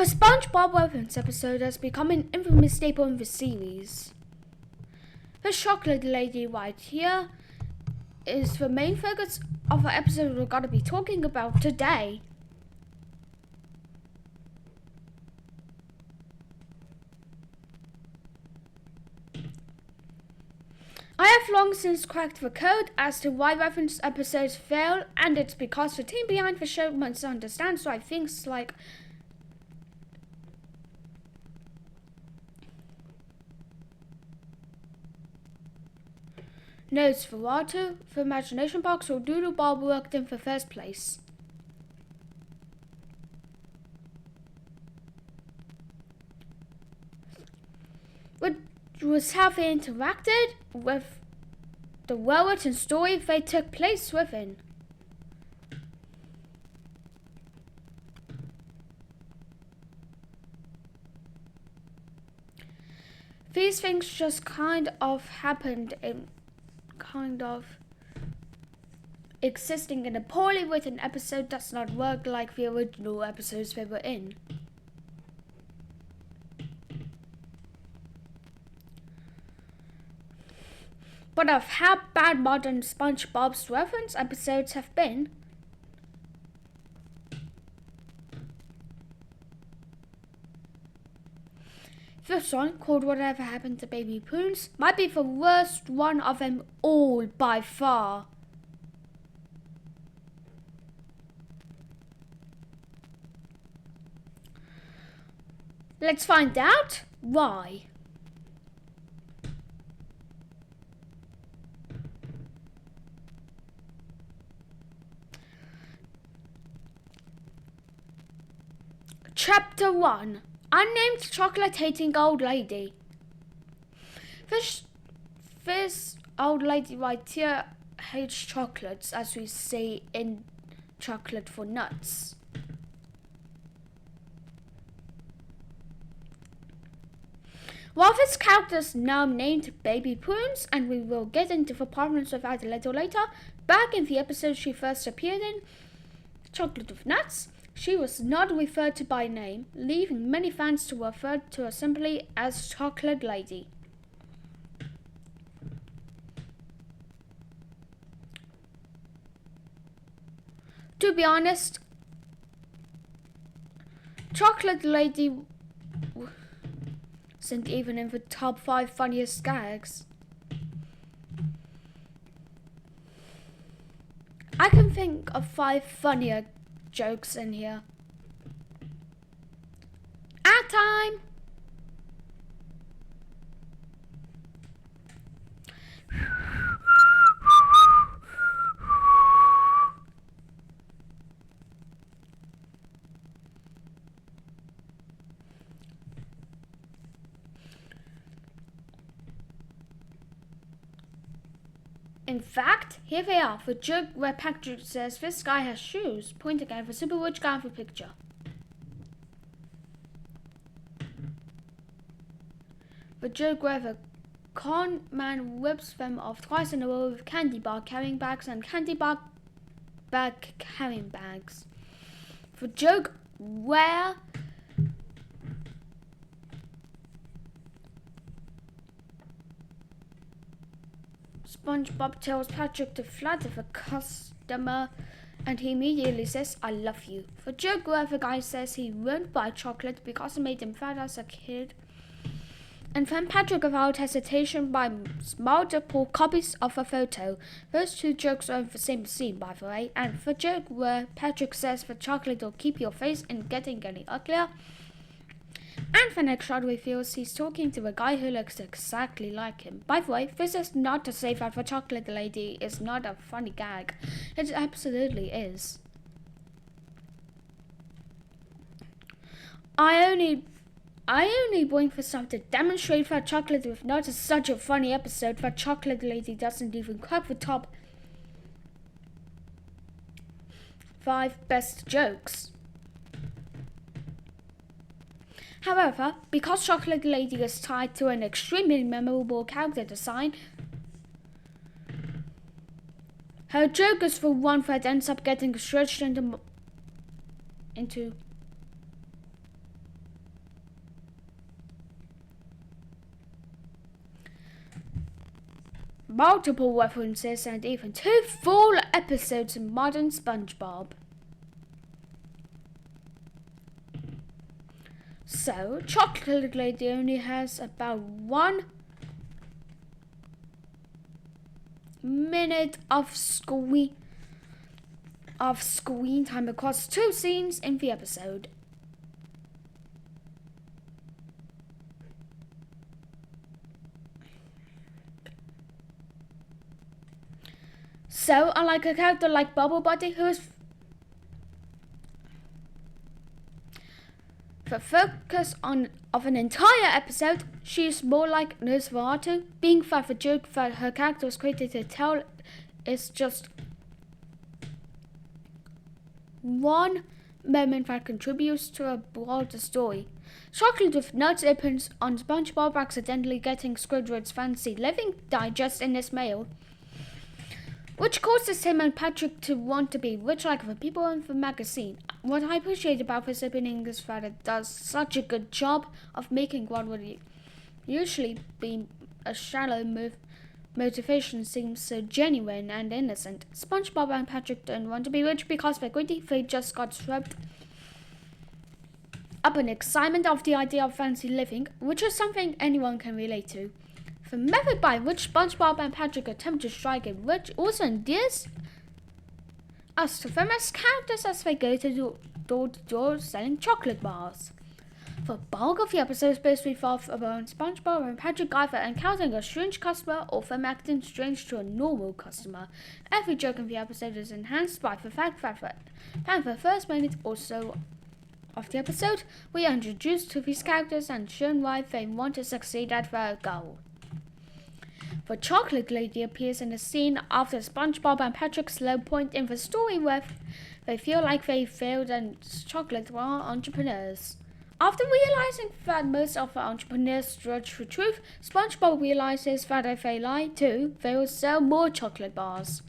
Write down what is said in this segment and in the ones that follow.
The SpongeBob weapons episode has become an infamous staple in the series. The chocolate lady right here is the main focus of the episode we're going to be talking about today. I have long since cracked the code as to why reference episodes fail, and it's because the team behind the show misunderstands why things like notes for water, the imagination box, or doodle ball worked in the first place. Which was how they interacted with the world and story they took place within. These things just kind of happened in kind of existing in a poorly written episode does not work like the original episodes they were in. But of how bad modern SpongeBob's reference episodes have been, this one, called Whatever Happened to Baby Prunes, might be the worst one of them all by far. Let's find out why. Chapter 1. Unnamed chocolate-hating old lady. This old lady right here hates chocolates, as we say in Chocolate for Nuts. While this character is now named Baby Prunes, and we will get into the problems with that a little later, back in the episode she first appeared in, Chocolate with Nuts, she was not referred to by name, leaving many fans to refer to her simply as Chocolate Lady. To be honest, Chocolate Lady isn't even in the top 5 funniest gags. I can think of 5 funnier jokes in here. Ad time! In fact, here they are, the joke where Patrick says this guy has shoes, pointing at the super rich guy in the picture. The joke where the con man whips them off twice in a row with candy bar carrying bags and candy bar bag carrying bags. The joke where SpongeBob tells Patrick to flatter the customer and he immediately says, "I love you." The joke where the guy says he won't buy chocolate because it made him fat as a kid. And then Patrick without hesitation buys multiple copies of a photo. Those 2 jokes are in the same scene, by the way. And the joke where Patrick says the chocolate will keep your face in getting any uglier. And the next shot reveals he's talking to a guy who looks exactly like him. By the way, this is not to say that the chocolate lady is not a funny gag. It absolutely is. I only bring this up to demonstrate that Chocolate with Nuts is such a funny episode that Chocolate Lady doesn't even crack the top 5 best jokes. However, because Chocolate Lady is tied to an extremely memorable character design, her joke is the one that ends up getting stretched into multiple references, and even 2 full episodes in modern SpongeBob. So, Chocolate Lady only has about 1 minute of screen time across 2 scenes in the episode. So, unlike a character like Bubble Buddy, who is the focus of an entire episode, she is more like Nosferatu, being that the joke that her character was created to tell is just one moment that contributes to a broader story. Chocolate with Nuts opens on SpongeBob accidentally getting Squidward's fancy living digest in his mail, which causes him and Patrick to want to be rich like the people in the magazine. What I appreciate about this opening is that it does such a good job of making what would usually be a shallow motivation seem so genuine and innocent. SpongeBob and Patrick don't want to be rich because they're greedy. They just got swept up in excitement of the idea of fancy living, which is something anyone can relate to. The method by which SpongeBob and Patrick attempt to strike it rich also endears us to them as characters as they go to door to door selling chocolate bars. The bulk of the episode is supposed to revolve around SpongeBob and Patrick either encountering a strange customer or them acting strange to a normal customer. Every joke in the episode is enhanced by the fact that in the first minute or so of the episode, we are introduced to these characters and shown why they want to succeed at their goal. The Chocolate Lady appears in a scene after SpongeBob and Patrick's low point in the story where they feel like they failed and chocolate were entrepreneurs. After realizing that most of the entrepreneurs judge the truth, SpongeBob realizes that if they lie too, they will sell more chocolate bars.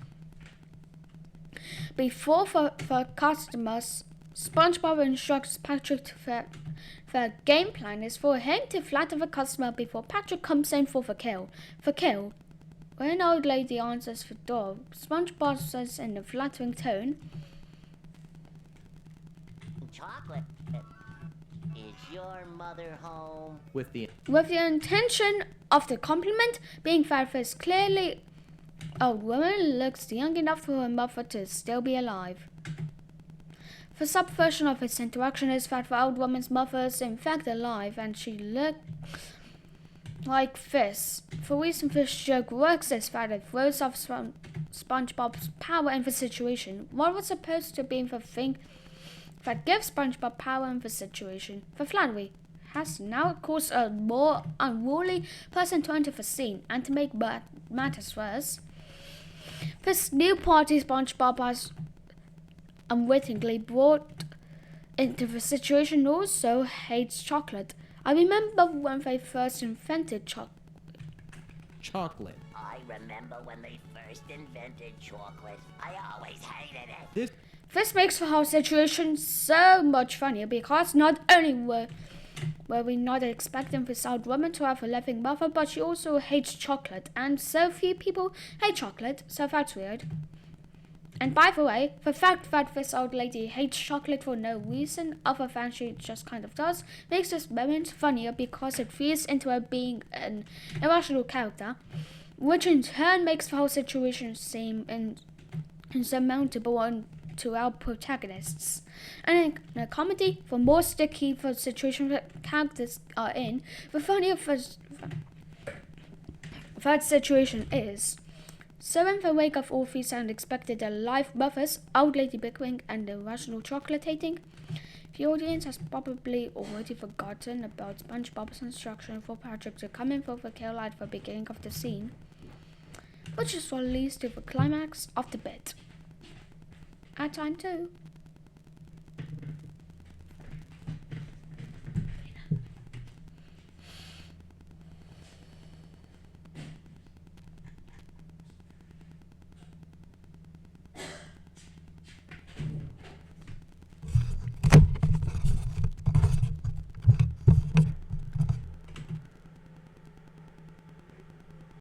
Before the customers, SpongeBob instructs Patrick that the game plan is for him to flatter the customer before Patrick comes in for the kill. When an old lady answers the door, SpongeBob says in a flattering tone, "Chocolate, is your mother home?" with the intention of the compliment being that this clearly old woman looks young enough for her mother to still be alive. The subversion of this interaction is that the old woman's mother is in fact alive and she looks like this. The reason this joke works is that it throws off SpongeBob's power in the situation. What was supposed to be the thing that gives SpongeBob power in the situation? The flattery has now caused a more unruly person to enter the scene, and to make matters worse, this new party SpongeBob has unwittingly brought into the situation also hates chocolate. I remember when they first invented chocolate. I remember when they first invented chocolate. I always hated it. This makes the whole situation so much funnier because not only were we not expecting this old woman to have a living mother, but she also hates chocolate, and so few people hate chocolate, so that's weird. And by the way, the fact that this old lady hates chocolate for no reason other than she just kind of does makes this moment funnier because it feeds into her being an irrational character, which in turn makes the whole situation seem insurmountable to our protagonists. And in a comedy, the more sticky the situation that characters are in, the funnier that situation is. So in the wake of all these unexpected alive mothers, old lady bickering and irrational chocolate hating, the audience has probably already forgotten about SpongeBob's instruction for Patrick to come in for the kill at the beginning of the scene, which is what leads to the climax of the bit. At time 2.